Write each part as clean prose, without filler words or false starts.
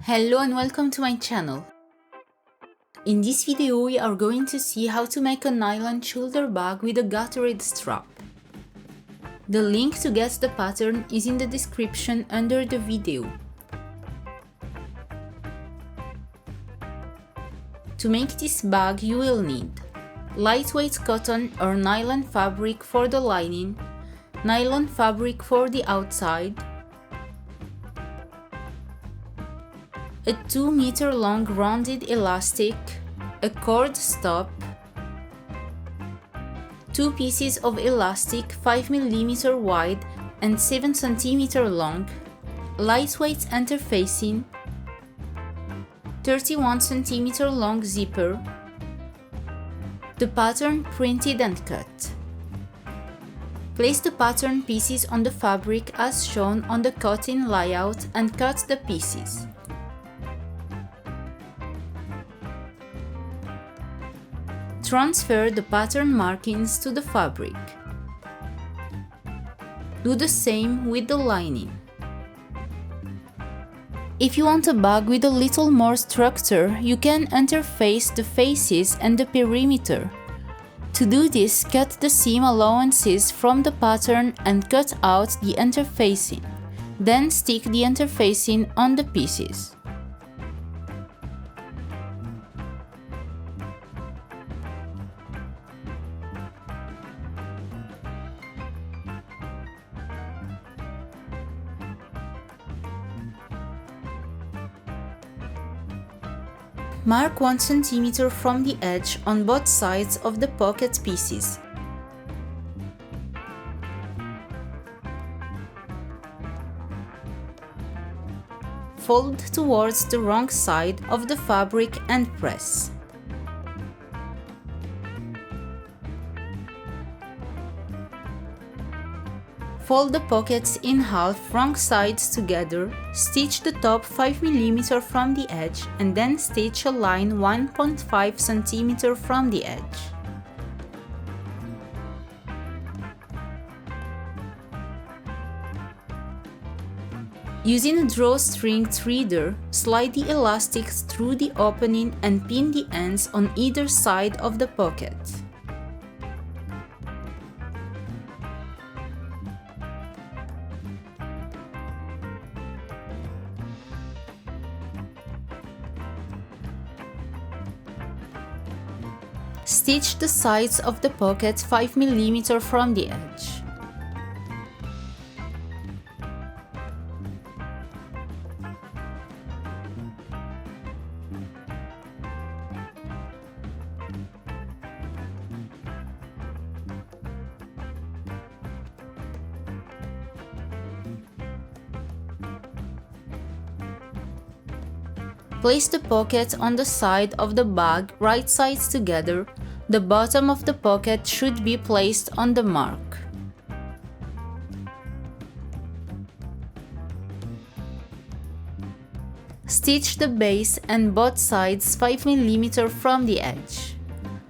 Hello and welcome to my channel. In this video we are going to see how to make a nylon shoulder bag with a Gatorade strap. The link to get the pattern is in the description under the video. To make this bag you will need lightweight cotton or nylon fabric for the lining, nylon fabric for the outside, a 2-meter long rounded elastic, a cord stop, 2 pieces of elastic 5 mm wide and 7 cm long, lightweight interfacing, 31 cm long zipper, the pattern printed and cut. Place the pattern pieces on the fabric as shown on the cutting layout and cut the pieces. Transfer the pattern markings to the fabric. Do the same with the lining. If you want a bag with a little more structure, you can interface the faces and the perimeter. To do this, cut the seam allowances from the pattern and cut out the interfacing. Then stick the interfacing on the pieces. Mark 1 cm from the edge on both sides of the pocket pieces. Fold towards the wrong side of the fabric and press. Fold the pockets in half, wrong sides together, stitch the top 5 mm from the edge and then stitch a line 1.5 cm from the edge. Using a drawstring threader, slide the elastics through the opening and pin the ends on either side of the pocket. Stitch the sides of the pocket 5 mm from the edge. Place the pocket on the side of the bag, right sides together. The bottom of the pocket should be placed on the mark. Stitch the base and both sides 5 mm from the edge.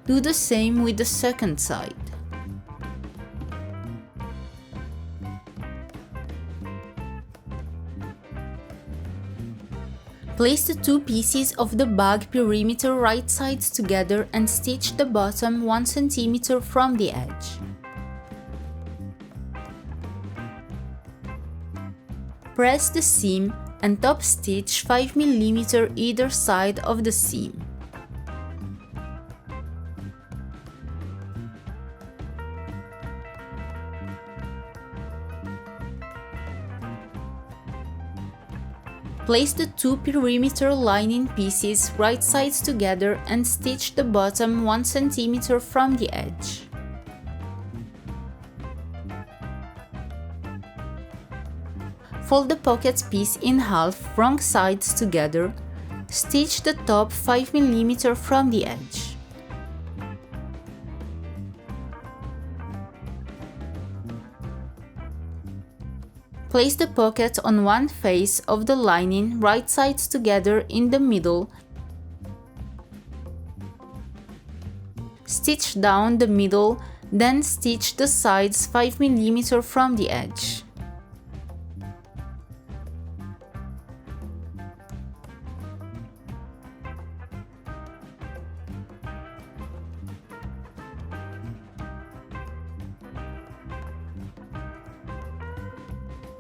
Do the same with the second side. Place the 2 pieces of the bag perimeter right sides together and stitch the bottom 1 cm from the edge. Press the seam and top stitch 5 mm either side of the seam. Place the 2 perimeter lining pieces right sides together and stitch the bottom 1 cm from the edge. Fold the pocket piece in half, wrong sides together. Stitch the top 5 mm from the edge. Place the pocket on one face of the lining, right sides together in the middle. Stitch down the middle, then stitch the sides 5 mm from the edge.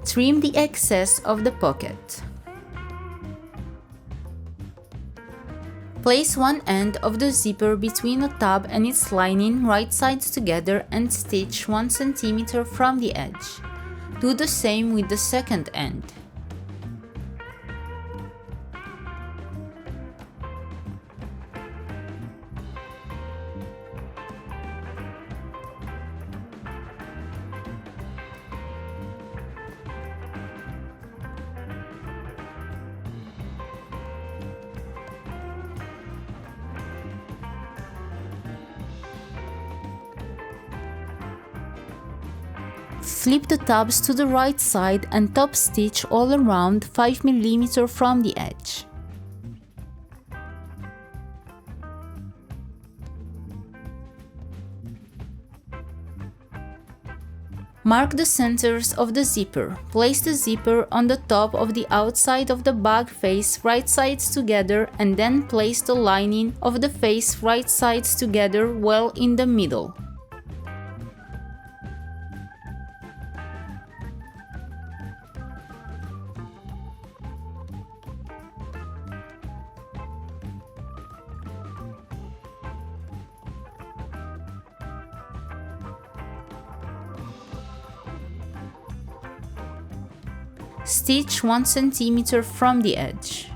Trim the excess of the pocket. Place one end of the zipper between the tab and its lining right sides together and stitch 1 cm from the edge. Do the same with the second end. Flip the tabs to the right side and top stitch all around 5 mm from the edge. Mark the centers of the zipper. Place the zipper on the top of the outside of the bag face right sides together and then place the lining of the face right sides together well in the middle. Stitch 1 cm from the edge.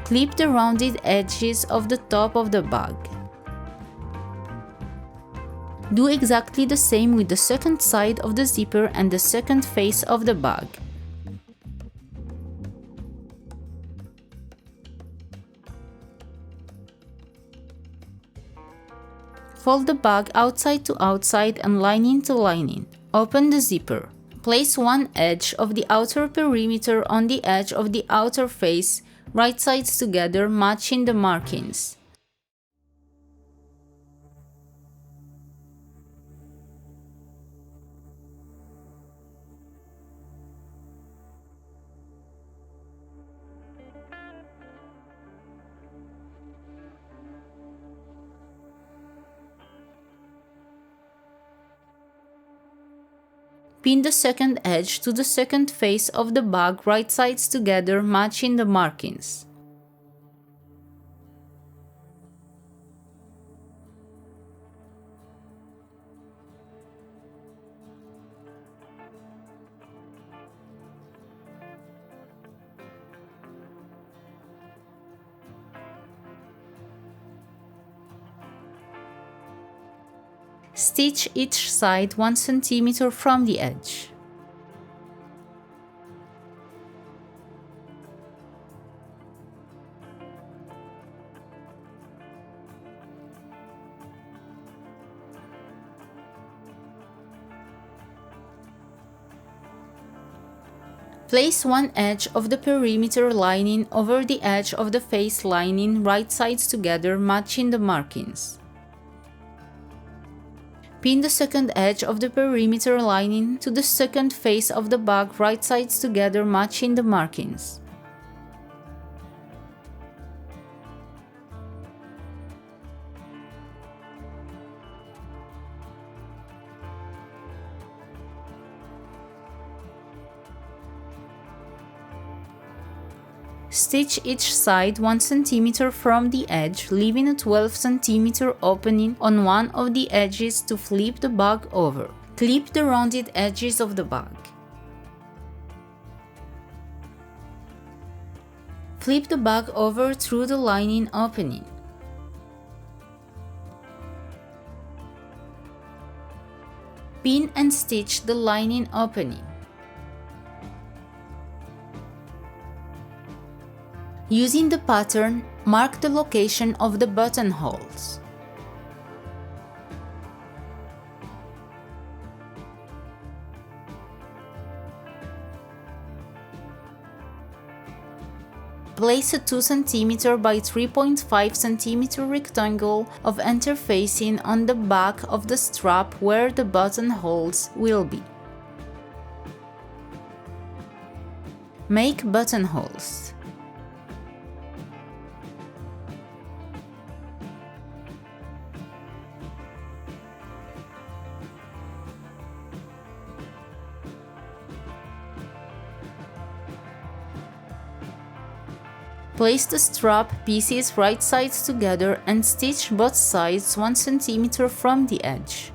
Clip the rounded edges of the top of the bag. Do exactly the same with the second side of the zipper and the second face of the bag. Fold the bag outside to outside and lining to lining. Open the zipper. Place one edge of the outer perimeter on the edge of the outer face, right sides together, matching the markings. Pin the second edge to the second face of the bag right sides together, matching the markings. Stitch each side 1 cm from the edge. Place one edge of the perimeter lining over the edge of the face lining, right sides together, matching the markings. Pin the second edge of the perimeter lining to the second face of the bag, right sides together, matching the markings. Stitch each side 1 cm from the edge, leaving a 12 cm opening on one of the edges to flip the bag over. Clip the rounded edges of the bag. Flip the bag over through the lining opening. Pin and stitch the lining opening. Using the pattern, mark the location of the buttonholes. Place a 2 cm by 3.5 cm rectangle of interfacing on the back of the strap where the buttonholes will be. Make buttonholes. Place the strap pieces right sides together and stitch both sides 1 cm from the edge.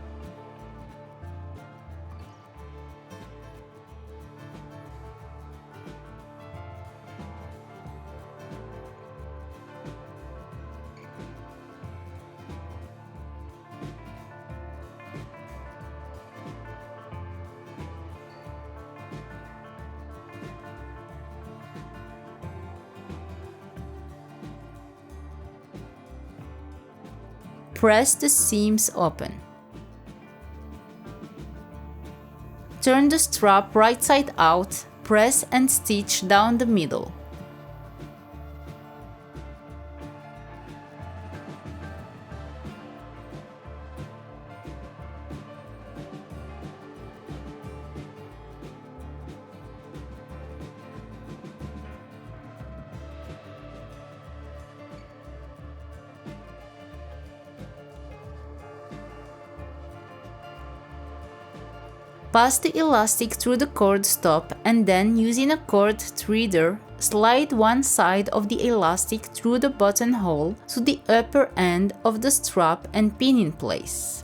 Press the seams open. Turn the strap right side out, press and stitch down the middle. Pass the elastic through the cord stop and then, using a cord threader, slide one side of the elastic through the buttonhole to the upper end of the strap and pin in place.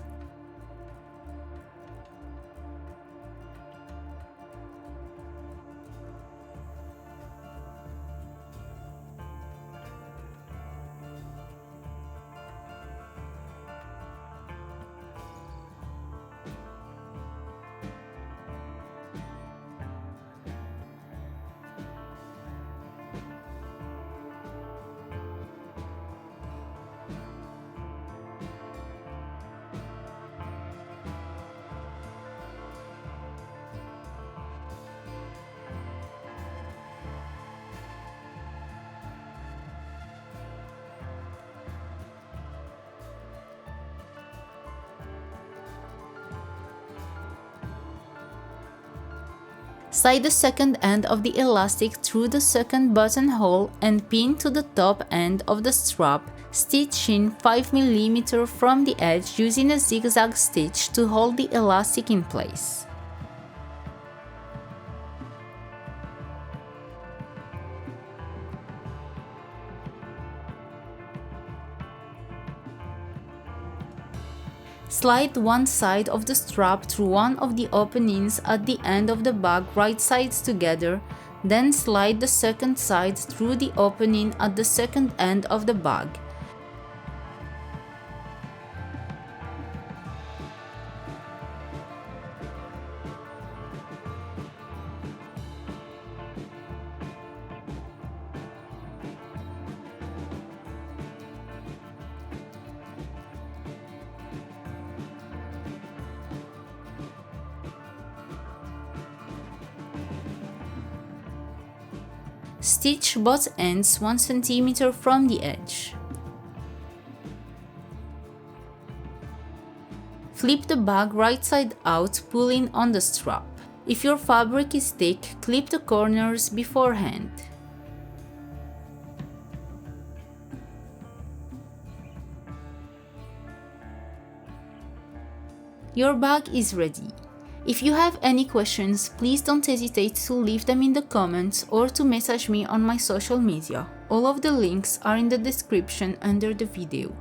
Slide the second end of the elastic through the second buttonhole and pin to the top end of the strap, stitching 5 mm from the edge using a zigzag stitch to hold the elastic in place. Slide one side of the strap through one of the openings at the end of the bag right sides together, then slide the second side through the opening at the second end of the bag. Stitch both ends 1 cm from the edge. Flip the bag right side out, pulling on the strap. If your fabric is thick, clip the corners beforehand. Your bag is ready. If you have any questions, please don't hesitate to leave them in the comments or to message me on my social media. All of the links are in the description under the video.